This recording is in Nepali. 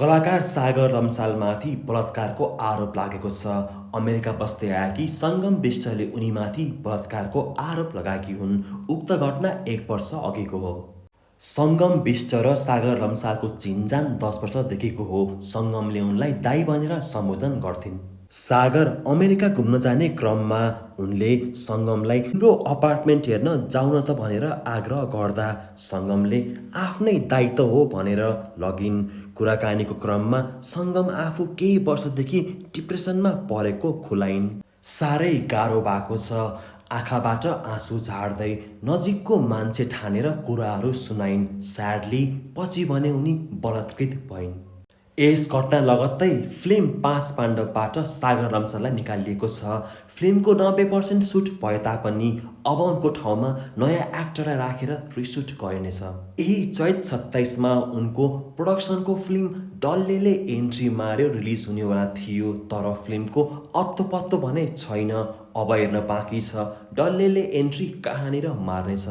कलाकार सागर रम्सालमाथि बलात्कारको आरोप लागेको छ। अमेरिका बस्दै आएकी सङ्गम बिष्टले उनीमाथि बलात्कारको आरोप लगाएकी हुन्। उक्त घटना 1 वर्ष अघिको हो। सङ्गम बिष्ट र सागर रम्सालको चिनजान 10 वर्षदेखिको हो। सङ्गमले उनलाई दाइ भनेर सम्बोधन गर्थिन्। सागर अमेरिका घुम्न जाने क्रममा उनले सङ्गमलाई तिम्रो अपार्टमेन्ट हेर्न जाउँ न त भनेर आग्रह गर्दा सङ्गमले आफ्नै दायित्व हो भनेर लगिन्। कुराकानीको क्रममा सङ्गम आफू केही वर्षदेखि डिप्रेसनमा परेको खुलाइन्। साह्रै गाह्रो भएको छ, आँखाबाट आँसु झार्दै नजिकको मान्छे ठानेर कुराहरू सुनाइन्। स्याडली पछि भने उनी बलात्कृत भइन्। यस घटना लगत्तै फिल्म 5 पाण्डवबाट सागर रम्साललाई निकालिएको छ। फिल्मको 90% सुट भए तापनि अब उनको ठाउँमा नयाँ एक्टरलाई राखेर रिसुट गरिनेछ। यही चैत 27मा उनको प्रोडक्सनको फिल्म डल्लेले एन्ट्री मार्यो रिलिज हुनेवाला थियो, तर फिल्मको अत्तो-पत्तो भने छैन। अब हेर्न बाँकी छ डल्लेले एन्ट्री कहाँनिर मार्नेछ।